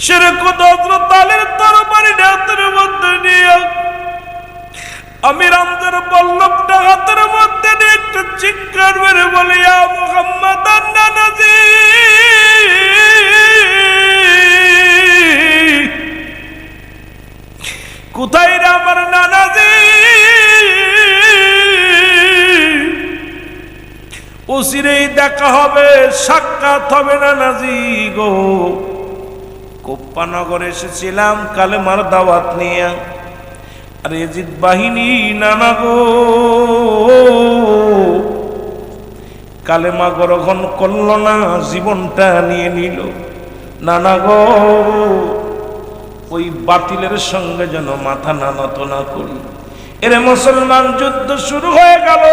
শিরক হযরত আলীর তরবারি হাতের মধ্যে নিয়ে আমি রামদের বল্লভটা হাতের মধ্যে নিয়ে একটা চিৎকার মেরে বলি, ইয়া মুহাম্মদ নানাজি, কোথায় রে আমার নানাজি? অচিরেই দেখা হবে, সাক্ষাৎ হবে নানাজি গো। কোপ্পানগর এসেছিলাম কালেমার দাওয়াত নিয়ে, আর এজিদ বাহিনী নানা গো কালেমা গ্রহণ করল না, জীবনটা নিয়ে নিল নানা গো। ওই বাতিলের সঙ্গে যেন মাথা না নত না করি। এরে মুসলমান, যুদ্ধ শুরু হয়ে গেল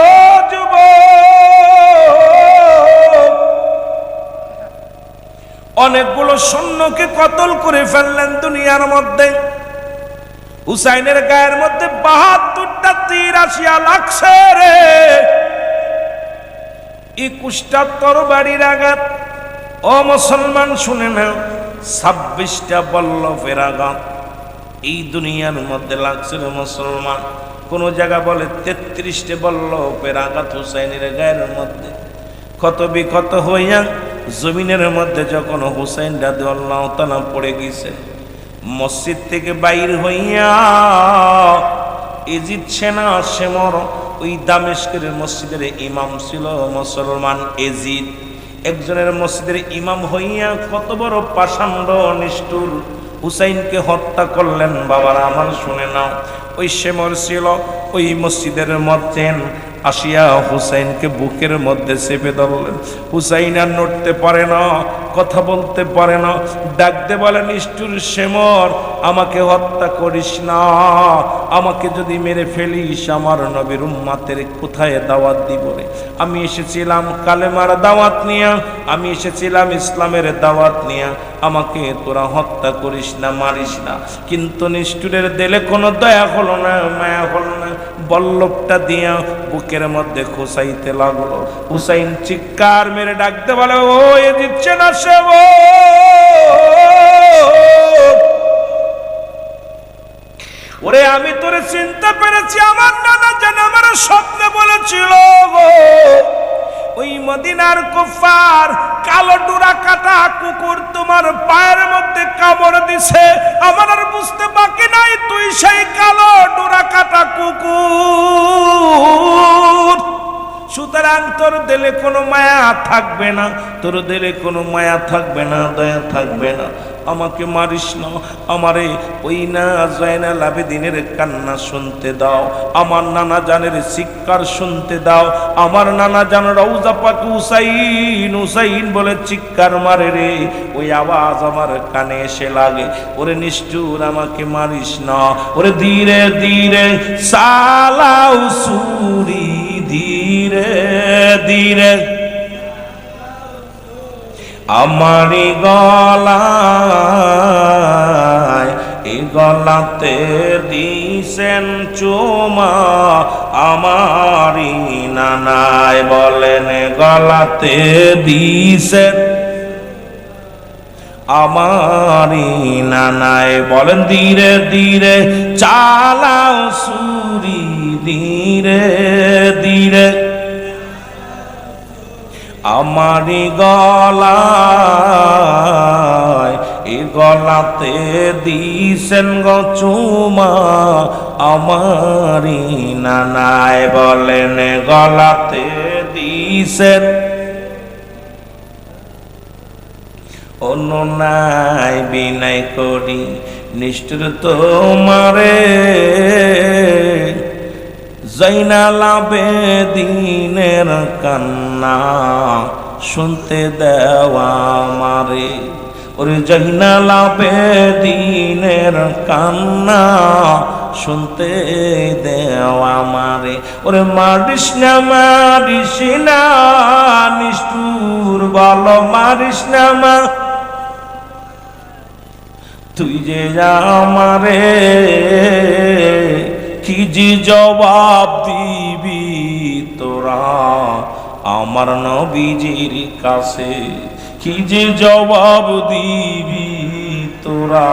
যুবক। অনেকগুলো সৈন্যকে কতল করে ফেললেন দুনিয়ার মধ্যে। হুসাইনের গায়ের মধ্যে ৭২টা তীর আসিয়া লাগছে রে, ২১টা তরবারির আঘাত। ও মুসলমান শুনে নাও, ২৬টা বল্লভের আঘাত এই দুনিয়ার মধ্যে লাগছে রে মুসলমান। কোন জায়গা বলে ৩৩টে বল্লভের আঘাত হুসাইনের গায়ের মধ্যে। ক্ষত বিক্ষত হইয়া জমিনের মধ্যে যখন হুসাইন রাদিয়াল্লাহু তাআলা পড়ে গেছে, মসজিদ থেকে বাইর হইয়া এজিদ সেনা সেমর ওই দামেস্কের মসজিদের ইমাম ছিল মুসলমান এজিদ। একজনের মসজিদের ইমাম হইয়া কত বড় পাষাণ্ড নিষ্ঠুর হুসাইনকে হত্যা করলেন। বাবারা আমার শুনে নাও, ওই সেমর ছিল ওই মসজিদের মধ্যে আসিয়া হুসাইনকে বুকের মধ্যে চেপে ধরলেন। হুসাইন আর নড়তে পারে না, কথা বলতে পারে না, ডাকতে বলে, নিষ্ঠুর সেমর, আমাকে হত্যা করিস না, আমাকে যদি মেরে ফেলিস আমার নবীর উম্মতের কোথায় দাওয়াত দিব রে? আমি এসেছিলাম কালেমার দাওয়াত নিয়ে, আমি এসেছিলাম ইসলামের দাওয়াত নিয়ে, আমাকে তোরা হত্যা করিস না, মারিস না। কিন্তু নিষ্ঠুরের দিলে কোনো দয়া হলো না, মায়া হলো না। বল্লভটা দিয়া বুকের মধ্যে খোসাইতে লাগলো। হুসাইন চিৎকার মেরে ডাকতে বলে, ও এ দিচ্ছে না সেব, ওরে আমি তোরে চিনতে পেরেছি। আমার নানা যেন আমার স্বপ্নে বলেছিল গো, ওই মদিনার কুফার কালো ডোরা কাটা কুকুর তোমার পায়ের মধ্যে কামড় দিছে। আমার আর বুঝতে বাকি নাই তুই সেই কালো ডোরা কাটা কুকুর। সুতরাং তোর দিলে কোনো মায়া থাকবে না, তোর দিলে কোনো মায়া থাকবে না, দয়া থাকবে না। আমাকে মারিস না, আমারে ওই না জয়নাল আবেদিনের কান্না শুনতে দাও, আমার নানা জানের চিৎকার শুনতে দাও। আমার নানা জান রওজা পাক হুসাইন হুসাইন বলে চিৎকার মারে রে, ওই আওয়াজ আমার কানে এসে লাগে। ওরে নিষ্ঠুর, আমাকে মারিস না, ওরে ধীরে ধীরে সালাউ সুরি, ধীরে ধীরে আমারি গলায়, এই গলাতে দিছেন চুমা আমারি নানায়, বলেন গলাতে দিছেন আমারি নানায়, বলেন ধীরে ধীরে চালাও সুরি, ধীরে ধীরে আমারি গলায়, এ গলাতে দিছেন গো চুমা আমারি নানায়, বলেন গলাতে দিছেন। অনুনায় বিনয় করি নিষ্ঠুর তোমারে, জয়নাল আবেদিনের কান্না শুনতে দেওয়া আমারে, ওরে জয়নাল আবেদিনের কান্না শুনতে দেওয়া আমারে। ওরে মারিস না, মারিস না, নিষ্ঠুর বলো মারিস না মা, তুই যে আমারে কি যে জবাব দিবি তোরা আমার নবীজির কাছে, কি যে জবাব দিবি তোরা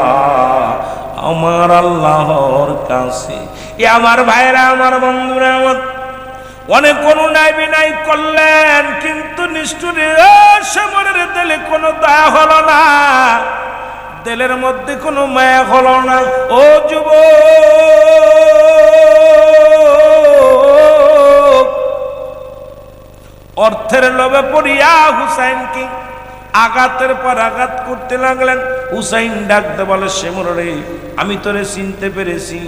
আমার আল্লাহর কাছে। এ আমার ভাইরা, আমার বন্ধুরা, আমার অনেক অনুনয় বিনয় করলেন, কিন্তু নিষ্ঠুরে সেমরের দিলে কোনো দয়া হলো না, দিলের মধ্যে কোনো মায়া হলো না। ও যুবক, অর্থের লোভে পড়িয়া হুসাইনকে আঘাতের পর আঘাত করতে লাগলেন। হুসাইন ডাকতে বলে, সেমর রে, আমি তোরে চিনতে পেরেছি,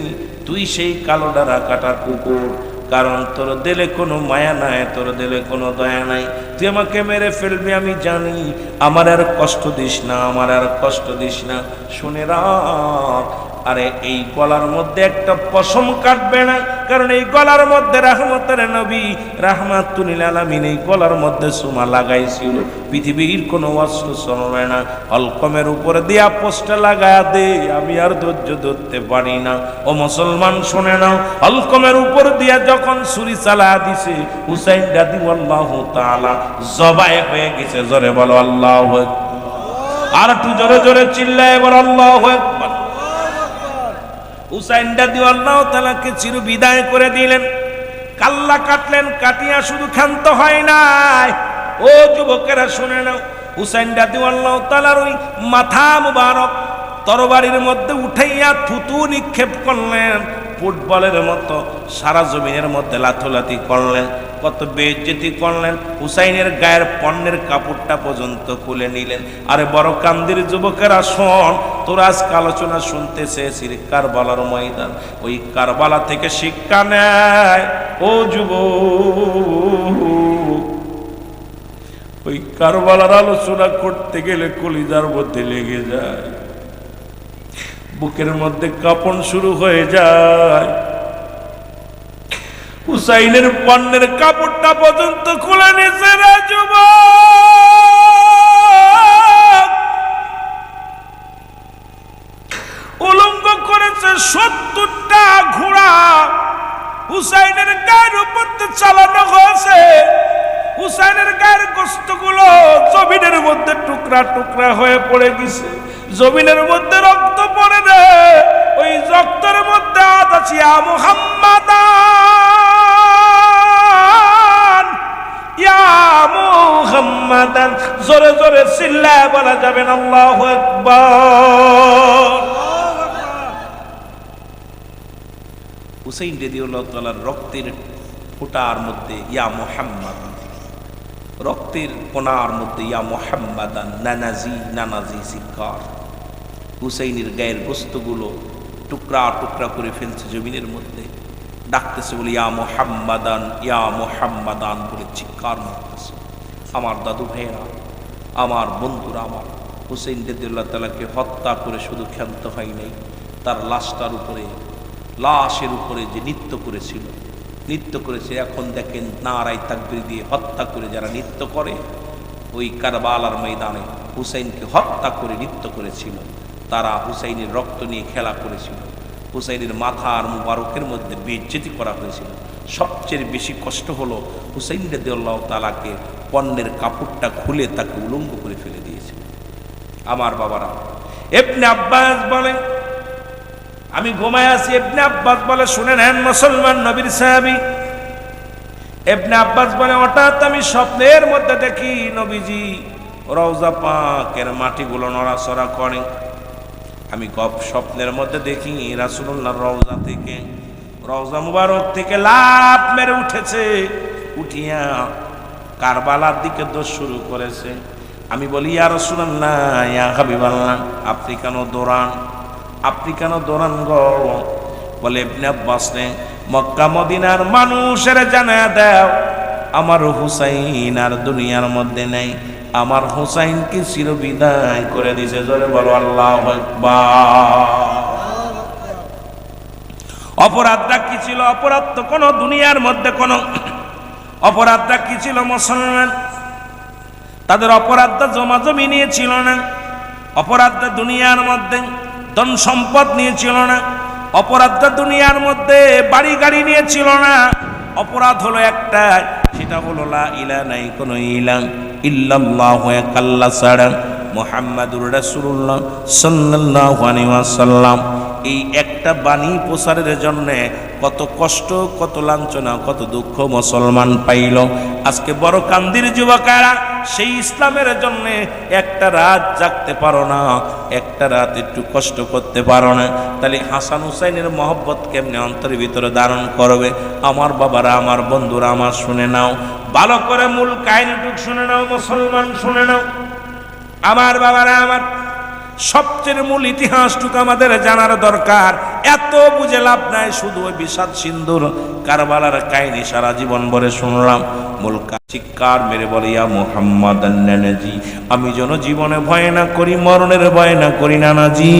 তুই সেই কালো ডারা কাটা কুকুর, কারণ তোর দিলে কোনো মায়া নাই, তোর দিলে কোনো দয়া নাই, তুই আমাকে মেরে ফেলবি আমি জানি, আমার আর কষ্ট দিস না, আমার আর কষ্ট দিস না। শুনে রাখ, আরে এই গলার মধ্যে একটা পশম কাটবে না, কারণ এই গলার মধ্যে রাহমতের নবী রাহমাতুল লিল আলামিন এই গলার মধ্যে সুমা লাগাইছিল। পৃথিবীর কোনো অস্ত্র চলবে না, অলকমের উপরে দিয়া পোস্টটা লাগায়া দে, আমি আর ধৈর্য ধরতে পারি না। ও মুসলমান শুনে নাও, অলকমের উপর দিয়া যখন ছুরি চালা দিছে, হুসাইন রাদিয়াল্লাহু তাআলা জবাই হয়ে গেছে। জোরে বলো আল্লাহু আকবার। আর একটু জোরে জোরে চিল্লায় বলো আল্লাহু আকবার। হুসাইন রাদিয়াল্লাহু তাআলাকে চির বিদায় করে দিলেন, কাল্লা কাটলেন, কাটিয়া শুধু ক্ষান্ত হয় নাই। ও যুবকেরা শুনে নাও, হুসাইন রাদিয়াল্লাহু তাআলার ওই মাথা মুবারক তরবারির মধ্যে উঠাইয়া থুতু নিক্ষেপ করলেন, ফুটবলের মতো সারা জমিনের মধ্যে লাথলাথি করলেন, কত বেইজ্জতি করলেন। হুসাইনের গায়ের পণ্যের কাপড়টা পর্যন্ত খুলে নিলেন। আরে বড় কান্দির যুবকেরা শোন, তোরা আজকে আলোচনা শুনতে চেয়েছিস কারবালার ময়দান, ওই কারবালা থেকে শিক্ষা নেয়। ও যুবক, ওই কারবালার আলোচনা করতে গেলে কলিজার মধ্যে লেগে যায়, বুকের মধ্যে কাঁপন শুরু হয়ে যায়। হুসাইনের পণ্যের কাপড়টা পর্যন্ত খুলে নিয়েছে রে যুবক, উলঙ্গ করেছে 70টা ঘোড়া হুসাইনের গায়ের উপর চালানো হয়েছে। হুসাইনের গায়ের গোশতগুলো জমিনের মধ্যে টুকরা টুকরা হয়ে পড়ে গেছে, জমিনের মধ্যে রক্ত পড়ে রে, ওই রক্তের মধ্যে আজ আছে ইয়া মুহাম্মাদান, ইয়া মুহাম্মাদান। জোরে জোরে চিল্লায় বলা যাবে না আল্লাহু আকবার। হুসাইন রাদিয়াল্লাহু তাআলার রক্তের ফোঁটার মধ্যে ইয়া মুহাম্মাদ, রক্তের কোনার মধ্যে ইয়া মুহাম্মাদান, নানাজি নানাজি সিকার। হুসাইনের গায়ের গোশতগুলো টুকরা টুকরা করে ফেলছে জমিনের মধ্যে, ডাকতেছে বলে ইয়া মুহাম্মাদান, ইয়া মুহাম্মাদান বলে চিৎকার মারতেছে। আমার দাদু ভাইয়েরা, আমার বন্ধুরা, আমার হুসাইন রাদিয়াল্লাহু তাআলাকে হত্যা করে শুধু ক্ষান্ত হয় নাই, তার লাশের উপরে যে নৃত্য করেছে, এখন দেখেন নারায়ে তাকবীর দিয়ে হত্যা করে যারা নৃত্য করে, ওই কারবালার ময়দানে হুসাইনকে হত্যা করে নৃত্য করেছিল, তারা হুসাইনের রক্ত নিয়ে খেলা করেছিল, হুসাইনের মাথার মুবারকের মধ্যে বেইজ্জতি করা হয়েছিল। সবচেয়ে বেশি কষ্ট হলো হুসাইন রাদিয়াল্লাহু তাআলাকে পণ্যের কাপড়টা খুলে তাকে উলঙ্গ করে ফেলে দিয়েছিল। আমার বাবারা, ইবনে আব্বাস বলেন, আমি ঘুমায় আছি, ইবনে আব্বাস বলে, শুনে নেন মুসলমান নবীর সাহাবী। ইবনে আব্বাস বলে, হঠাৎ আমি স্বপ্নের মধ্যে দেখি নবীজি রওজা পাকের মাটিগুলো নড়াচড়া করে। আমি স্বপ্নের মধ্যে দেখি রাসূলুল্লাহর রওজা মুবারক থেকে লাফ মেরে উঠেছে, উঠিয়া কারবালার দিকে দৌড় শুরু করেছে। আমি বলি, ইয়া রাসূলুল্লাহ, ইয়া হাবিবাল্লাহ, আপনি কেন দৌড়ান গো? বলে ইবনে আব্বাস রে, মক্কা মদিনার মানুষের জানায়া দাও, আমার হুসাইন আর দুনিয়ার মধ্যে নেই, আমার হুসাইনকে চিরবিদায় করে দিয়েছে। জোরে বলো আল্লাহু আকবার। অপরাধটা কি ছিল? অপরাধ তো কোনো দুনিয়ার মধ্যে কোনো অপরাধটা কি ছিল মুসলমান? তাদের অপরাধটা জমি নিয়ে ছিল না, অপরাধটা দুনিয়ার মধ্যে ধন সম্পদ নিয়ে ছিল না, অপরাধটা দুনিয়ার মধ্যে বাড়ি গাড়ি নিয়ে ছিল না। অপরাধ হলো একটা, সেটা হলো লা ইলাহা নাই কোনো ইলাহ ইল্লাল্লাহু, এক আল্লাহ ছাড়া মুহাম্মাদুর রাসূলুল্লাহ সাল্লাল্লাহু আলাইহি ওয়াসাল্লাম এই একটা বাণী প্রচারের জন্যে কত কষ্ট, কত লাঞ্ছনা, কত দুঃখ মুসলমান পাইল। আজকে বড় কান্দির যুবকেরা সেই ইসলামের জন্য একটা রাত জাগতে পারো না, একটা রাত একটু কষ্ট করতে পারো না, তাহলে হাসান হুসাইনের মহব্বত কেমনে অন্তরের ভিতরে ধারণ করবে? আমার বাবারা, আমার বন্ধুরা, আমার শুনে নাও, ভালো করে মূল কাহিনীটুক শুনে নাও মুসলমান, শুনে নাও আমার বাবারা, আমার সবচেয়ে মূল ইতিহাসটুকু আমাদের জানার দরকার। এত বুঝে লাভ নাই, শুধু ওই বিষাদ সিন্ধুর কারবালার কাহিনী সারা জীবন ভরে শুনলাম। মূল চিৎকার মেরে বলে, ইয়া মুহাম্মদ নানাজি, আমি যেন জীবনে ভয় না করি, মরণের ভয় না করি নানাজি,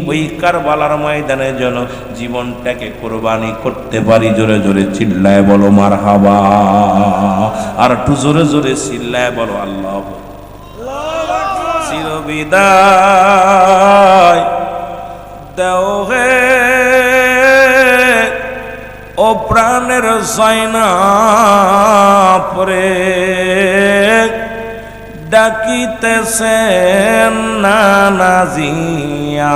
ওই কারবালার ময়দানে যেন জীবনটাকে কোরবানি করতে পারি। জোরে জোরে চিল্লায় বলো মারহাবা, আর একটু জোরে জোরে চিল্লায় বলো আল্লাহ। চিরবিদায় দেও হে ও প্রাণের সাইনা পরে, ডাকিতেছেন নানাজি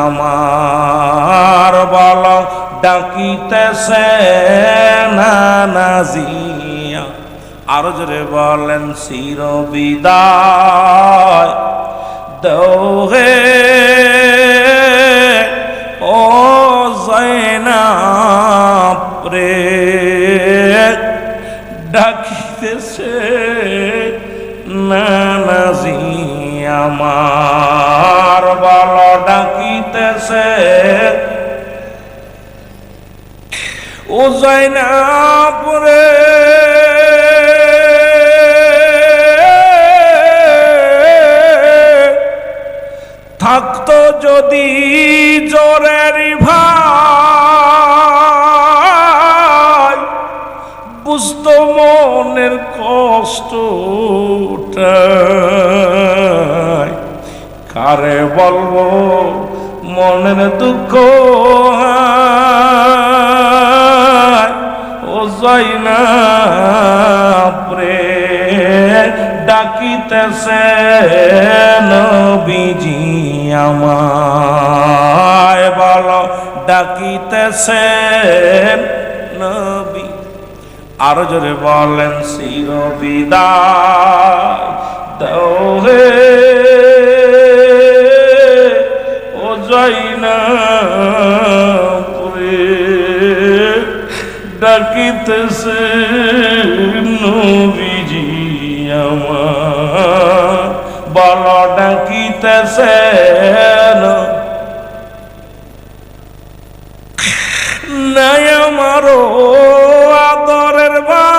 আমার, বলো ডাকিতেছেন নানাজি। আরো জোরে বলেন, চিরবিদায় দেও হে ও যায়নাব রে, ডাকিতেছে নানাজি আমার, বলো ডাকিতেছে ও যায়নাব রে। থাকতো যদি জোরের ভাই, বুঝতো মনের কষ্টটাই, কারে বলবো মনের দুঃখ ও যায়নাব রে, ডাকিতেছে নবীজি আমায়, বলো ডাকিতেছেন নবী। আরো জোরে বলেন, চিরবিদায় দাও হে ও যায়নাব রে, ডাকিতেছেন নবীজি আমার, বলো ডাকিতেছেন নাই আমারও আদরের ভাই,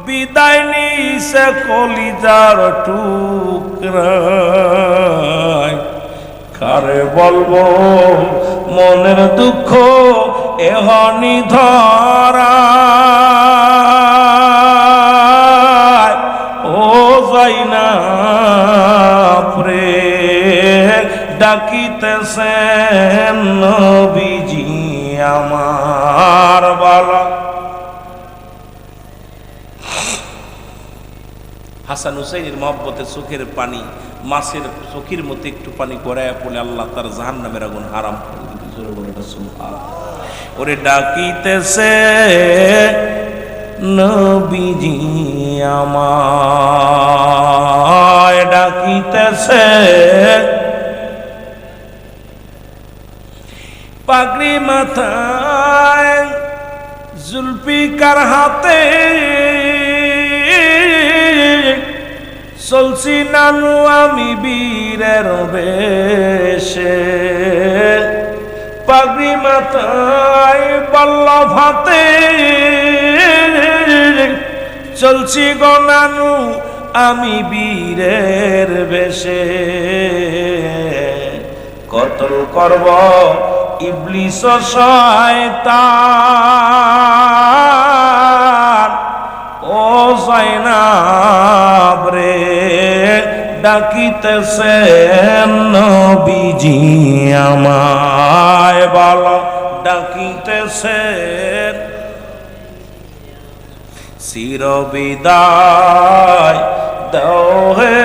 বিদায় নিছে কলিজার টুকরায়, কারে বলবো মনের দুঃখ এহনি ধরা, ও যায়নাব রে, ডাকিতেছেন নবীজি আমার, বলো। হাসান হুসাইনের মহব্বতে চোখের পানি মাছের চোখের মতো একটু পানি গড়ায় পড়লে আল্লাহ তার জাহান্নামের আগুন হারাম করে দিবে। জোরে বলে সুবহানাল্লাহ। ওরে ডাকিতেছে নবীজি আমায়, ডাকিতেছে পাগড়ি মাথায় জুলফিকার হাতে, চলছি নানু আমি বীরের বেশে, পাগড়ি মাথায় বল্লভ হাতে, চলছি গো নানু আমি বীরের বেশে, কতল করব ইবলিস শয়তান, ও যায়নাব রে, ডাকিতেছেন নবীজি আমায়, বলো ডাকিতেছেন চির বিদায় দাও হে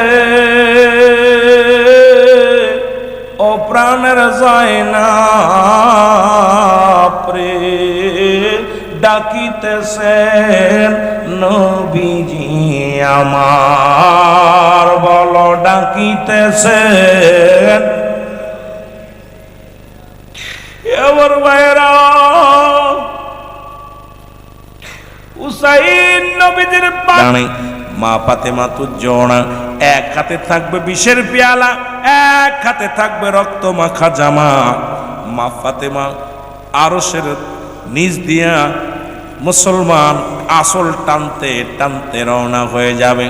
ও প্রাণের যায় না প্রে ডাকিতেছেন নবীজি আমার, বলো ডাকিতেছেন। এবার ভাইরা হুসাইন নবীজির পানে মা ফাতেমা তো জোড়া, এক হাতে থাকবে বিষের পেয়ালা, এক হাতে থাকবে রক্ত মাখা জামা। মা ফাতেমা আরশের নিচ দিয়া মুসলমান আসল টানতে টানতে রওনা হয়ে যাবে।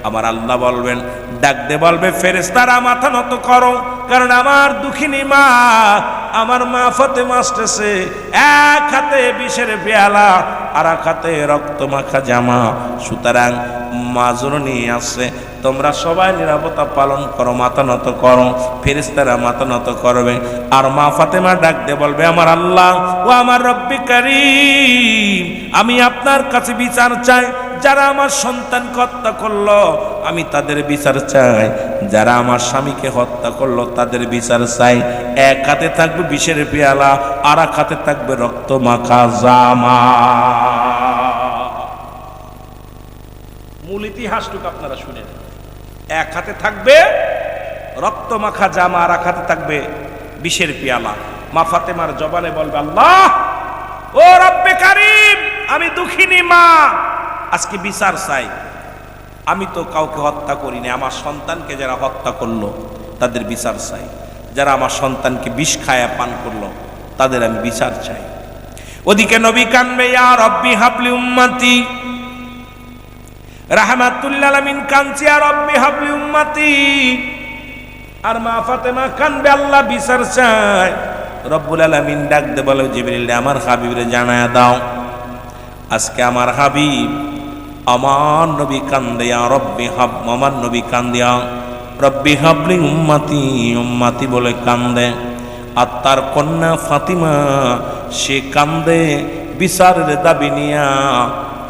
আমার আল্লাহ বলবেন, ডাকতে বলবে ফেরেশতারা মাথা নত করো, কারণ আমার দুঃখিনী মা, আমার মা ফাতেমা আসতেছে। এক হাতে বিষের পেয়ালা, আর এক হাতে রক্ত মাখা জামা। সুতরাং মা জননী আছে, তোমরা সবাই নিরাপত্তা পালন করো, মাথা নত করো। ফেরেশতারা মাথা নত করবে, আর মা ফাতেমা ডাকতে বলবে, আমার আল্লাহ ও আমার রব্বি কারীম, আমি আপনার কাছে বিচার চাই। যারা আমার সন্তানকে হত্যা করলো আমি তাদের বিচার চাই, যারা আমার স্বামীকে হত্যা করলো তাদের বিচার চাই। এক হাতে থাকবে বিষের পেয়ালা, আর এক হাতে থাকবে রক্ত মাখা জামা। মূল ইতিহাসটুকু আপনারা শুনেন। এক হাতে থাকবে রক্ত মাখা জামা, আর এক হাতে থাকবে বিষের পেয়ালা। মা ফাতেমার জবানে বলবে, আল্লাহ ও রব্বে কারীম, আমি দুঃখিনী মা, আজকে বিচার চাই। আমি তো কাউকে হত্যা করিনি, আমার সন্তানকে যারা হত্যা করলো তাদের বিচার চাই। যারা আমার সন্তানকে বিষ খায়া পান করলো তাদের আমি বিচার চাই। ওদিকে নবী কানবে, ইয়া রব্বি হাবলি উম্মতি, রাহমাতুল্লিল আলামিন কানছে, ইয়া রব্বি হাবলি উম্মতি। আর মা ফাতেমা কানবে, আল্লাহ বিচার চাই। রব্বুল আলামিন ডাক দে বলে, জিবরিল আমার হাবিবরে জানায়া দাও, আজকে আমার হাবিব আমার নবী কান্দে, ইয়া রব্বি হাব, আমার নবী কান্দে, রব্বি হাবলি উম্মতি, উম্মতি বলে কান্দে। আর তার কন্যা ফাতিমা সে কান্দে বিচারের দাবি নিয়া।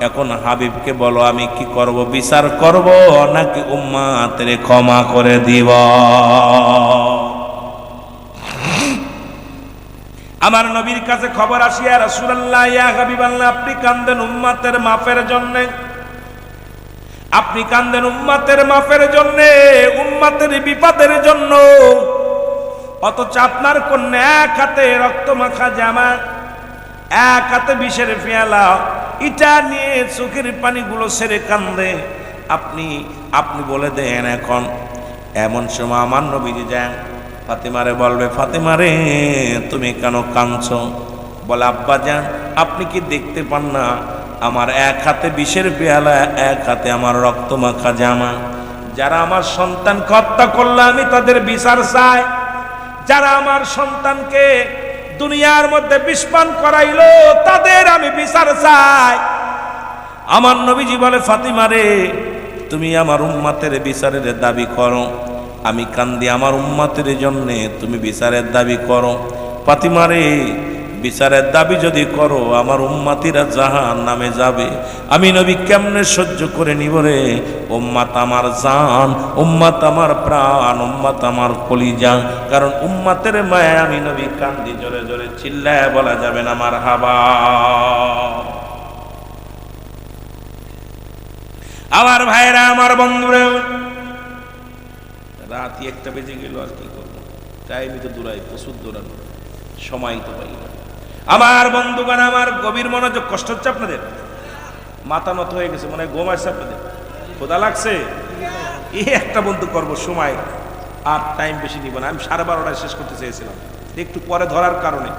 এখন হাবিবকে বলো, আমি কি করব? বিচার করব নাকি উম্মতের ক্ষমা করে দিব? আমার নবীর কাছে খবর আসিয়া, রাসূলুল্লাহ ইয়া হাবিবাল্লাহ, আপনি কান্দেন উম্মতের মাফের জন্য, আপনি কান্দেন উম্মতের মাফের জন্য, উম্মতের বিপদের জন্য। অথচ আপনার কন্যা এক হাতে রক্ত মাখা জামা, এক হাতে বিষের পেয়ালা, এটা নিয়ে চোখের পানিগুলো ছেড়ে কান্দে। আপনি বলে দেন এখন। এমন সময় আমার নবীজি যান ফাতেমারে বলবে, ফাতেমারে তুমি কেন কাঁদছো? বলে, আব্বা যান, আপনি কি দেখতে পান না আমার এক হাতে বিষের পেয়ালা, এক হাতে আমার রক্ত মাখা জামা। যারা আমার সন্তানকে হত্যা করলো আমি তাদের বিচার চাই। যারা আমার সন্তানকে দুনিয়ার মধ্যে বিষ পান করাইলো তাদের আমি বিচার চাই। আমার নবীজি বলে, ফাতিমারে তুমি আমার উম্মতের বিচারের দাবি করো। আমি কান্দি আমার উম্মতের জন্যে, তুমি বিচারের দাবি করো। ফাতিমারে বিচারের দাবি যদি করো আমার উম্মতিরা জাহান্নামে যাবে। আমি নবী কেমনে সহ্য করে নিব রে? উম্মত আমার জান, উম্মত আমার প্রাণ, উম্মত আমার কলিজা। কারণ উম্মতের মায়া আমি নবী কান্দি, জোরে জোরে চিল্লায় বলা যাবে না মারহাবা। আমার ভাইরা, আমার বন্ধুরা, রাত একটা বেজে গেল, আর কি করবো? টাইমই তো দৌড়াই, প্রচুর দৌড়ানো, সময় তো পাই না। আমার বন্ধুগণ, আমার গভীর মনোযোগ, কষ্ট হচ্ছে আপনাদের? মাথা নত হয়ে গেছে, মনে হয় ঘুম আসছে আপনাদের, ক্ষুধা লাগছে। এই একটা বন্ধু করবো, সময় আর টাইম বেশি নিব না। আমি 12:30টায় শেষ করতে চেয়েছিলাম, একটু পরে ধরার কারণে,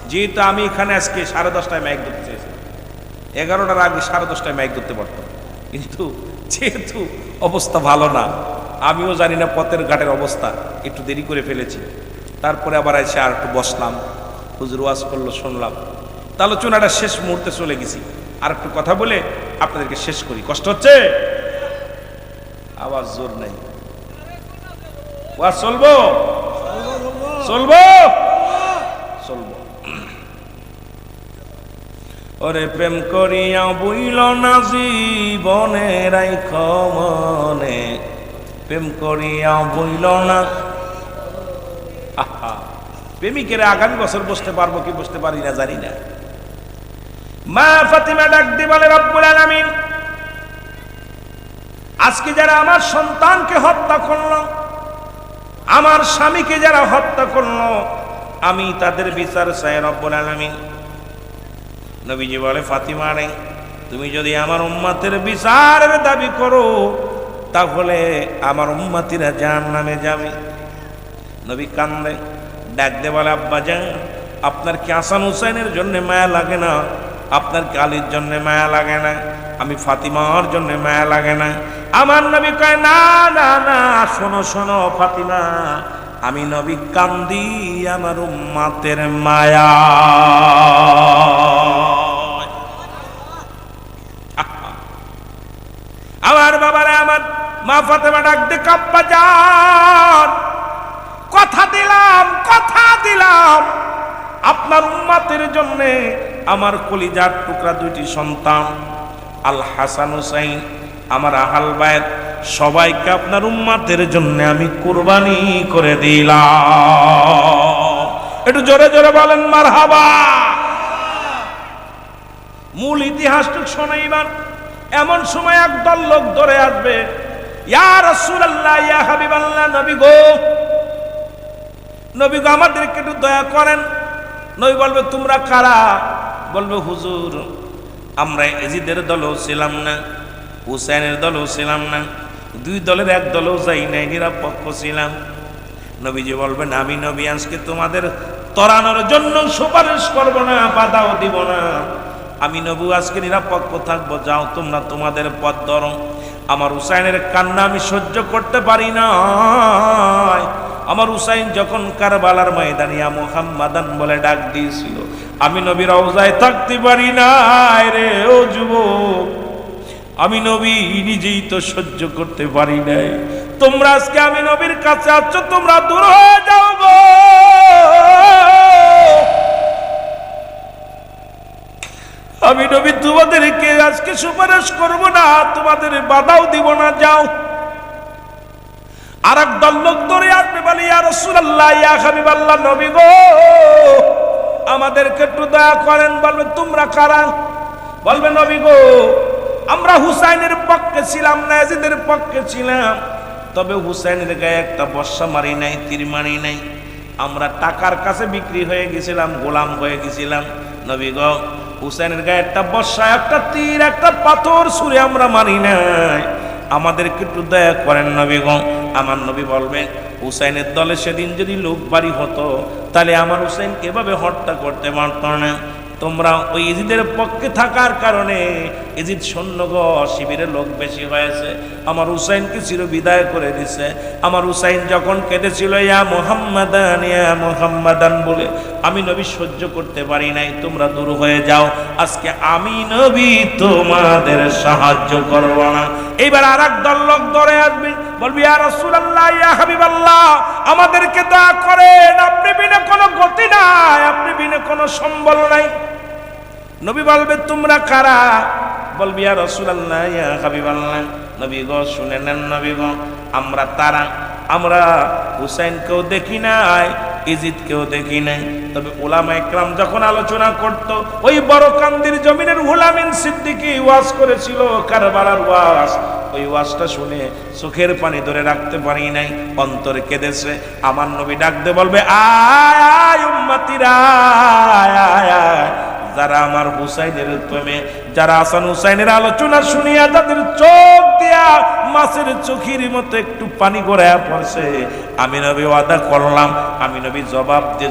যেহেতু আমি এখানে আজকে 10:30টায় মাইক ধরতে চেয়েছিলাম, 11টার আগে 10:30টায় মাইক ধরতে পারতাম, কিন্তু যেহেতু অবস্থা ভালো না, আমিও জানি না পথের ঘাটের অবস্থা, একটু দেরি করে ফেলেছি। তারপরে আবার এসে আর একটু বসলাম, হুজুর ওয়াজ করলো, শুনলাম, আলোচনাটা শেষ মুহূর্তে চলে গেছি। আর একটু কথা বলে আপনাদেরকে শেষ করি। কষ্ট হচ্ছে? আবার জোর নেই। ওয়াজ চলবো, চলবো, চলবো। ও ওরে প্রেম করিয়া বইল না জীবনে রাইখ মনে, প্রেম করিয়া বইল না। আহা, প্রেমিকের আগামী বছর বসতে পারবো কি বসতে পারি না জানি না। মা ফাতিমা ডাক দিয়ে বলে, রব্বুল আলামিন, আজকে যারা আমার সন্তানকে হত্যা করলো, আমার স্বামীকে যারা হত্যা করলো, আমি তাদের বিচার চাই রব্বুল আলামিন। নবীজি বলে, ফাতিমা রে, তুমি যদি আমার উম্মতের বিচারের দাবি করো তাহলে আমার উম্মতিরা জাহান্নামে যাবে। নবী কান্দে, ডাক দে বলে, আব্বা জান, আপনার কি হাসান হুসাইনের জন্য মায়া লাগে না? আপনার কি আলীর জন্য মায়া লাগে না? আমি ফাতিমার জন্য মায়া লাগে না? আমার নবী কয়, না না না, শোনো শোনো ফাতিমা, আমি নবী কান্দি আমার উম্মতের মায়া। আমার বাবারে, আমার মা ফাতেমা ডাক দে, আব্বা জান, কথা দিলাম আপনার উম্মতের জন্য আমার কলিজার টুকরা দুইটি সন্তান আল হাসান হুসাইন, আমার আহল বায়ত সবাইকে আপনার উম্মতের জন্য আমি কুরবানি করে দিলাম। একটু জোরে জোরে বলেন মারহাবা। মূল ইতিহাসটুক শোনাইবার এমন সময় একদল লোক ধরে আসবে, ইয়া রাসূলুল্লাহ, ইয়া হাবিবাল্লাহ, নবী গো আমাদেরকে একটু দয়া করেন। নবী বলবে, তোমরা কারা? বলবে, হুজুর, আমরা এজিদের দলও ছিলাম না, হুসাইনের দলও ছিলাম না, দুই দলের এক দলও যাই নাই, নিরপেক্ষ ছিলাম। নবীজি বলবেন, আমি নবী আজকে তোমাদের তরানোর জন্য সুপারিশ করব না, বাধাও দিব না, আমি নবী আজকে নিরপেক্ষ থাকবো, যাও তোমরা তোমাদের পথ ধরো। আমার হুসাইনের কান্না আমি সহ্য করতে পারি না। আমার হুসাইন যখন কারবালার ময়দানে ইয়া মুহাম্মাদান বলে ডাক দিয়েছিল, আমি নবীর রওজায় থাকতে পারি না রে ও যুবক, আমি নবী নিজেই তো সহ্য করতে পারি নাই। তোমরা আজকে আমি নবীর কাছে আছো, তোমরা দূর হয়ে যাও গো। আমি নবী তোমাদেরকে আজকে সুপারিশ করব না, তোমাদের বাধাও দিব না, যাও। আর এক দল লোক ধরে আসবে, বলে, ইয়া রাসূলুল্লাহ, ইয়া হাবিবাল্লাহ, নবী গো আমাদেরকে একটু দয়া করেন। বলবে, তোমরা কারা? বলবে, নবী গো আমরা হুসাইনের পক্ষে ছিলাম না, ইয়াজিদের পক্ষে ছিলাম, তবে হুসাইনের গায়ে একটা বর্ষা মারি নাই, তীর মারি নাই, আমরা টাকার কাছে বিক্রি হয়ে গেছিলাম, গোলাম হয়ে গেছিলাম। নবী গো হুসাইনের গায়ে একটা বর্ষা, একটা তীর, একটা পাথর ছুঁড়ে আমরা মারি নাই, আমাদেরকে একটু দয়া করেন নবী গো। আমার নবী বলবেন, হুসাইনের দলে সেদিন যদি লোক বাড়ি হতো তাহলে আমার হুসাইন এভাবে হত্যা করতে পারত না। তোমরা ওই ইজিদের পক্ষে থাকার কারণে ইজিদ সৈন্যগো শিবিরের লোক বেশি হয়েছে, আমার হুসাইনকে চির বিদায় করে দিছে। আমার হুসাইন যখন কেঁদেছিল ইয়া মুহাম্মাদান, ইয়া মুহাম্মাদান বলে, আমি নবী সহ্য করতে পারি নাই, তোমরা দূর হয়ে যাও, আজকে আমি নবী তোমাদের সাহায্য করব না। এইবার আর এক দল লোক ধরে আসবে, বলবি, ইয়া রাসূলুল্লাহ, ইয়া হাবিবাল্লাহ, আমাদেরকে দয়া করেন, আপনি বিনে কোনো গতি নাই, আপনি বিনে কোনো সম্বল নাই। নবী বলবে, তোমরা কারা? বলবি, ইয়া রাসূলুল্লাহ, ইয়া হাবিবাল্লাহ, নবী গো শুনে নেন, নবী গো আমরা তারা, আমরা হুসাইনকেও দেখি নাই, ইজিদকেও দেখি নাই, তবে উলামা ইকরাম যখন আলোচনা করত, ওই বড় কান্দির জমিনের হুলামিন সিদ্দিকী ওয়াজ করেছিল, কারবালার ওয়াজ, ওই ওয়াজটা শুনে চোখের পানি ধরে রাখতে পারি নাই, অন্তরে কেঁদেছে। আমার নবী ডাকতে বলবে, আয় আয় উম্মতিরা, আয় আয় আয়, যারা আমার হুসাইনের প্রেমে, যারা হাসান হুসাইনের আলোচনা শুনিয়া তাদের চোখ দিয়া মাছের চোখের মতো একটু পানি গড়াইয়া পড়ছে, আমি নবী ওয়াদা করলাম, আমি নবী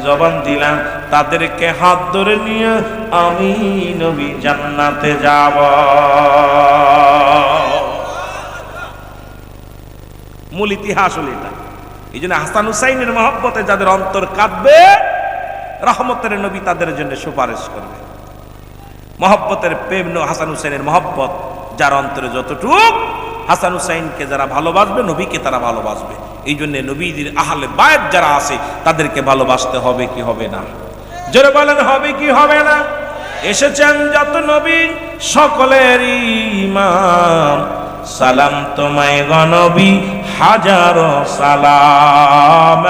জবান দিলাম, তাদেরকে হাত ধরে নিয়ে আমি নবী জান্নাতে যাব। মূল ইতিহাস হল এটা। এই জন্য হাসান হুসাইনের মহব্বতে যাদের অন্তর কাঁদবে, রহমতের নবী তাদের জন্য সুপারিশ করবে। মহব্বতের প্রেম, হাসান হুসাইনের মহব্বত যার অন্তরে যতটুকু, হাসান হুসাইনকে যারা ভালোবাসবে, নবীকে তারা ভালোবাসবে। এই জন্য নবীদের আহলে বায়ত যারা আছে তাদেরকে ভালোবাসতে হবে কি হবে না? জোরে বলেন, হবে কি হবে না? এসেছেন যত নবী সকলের ইমাম, সালাম তোমায় গো নবী হাজারো সালাম।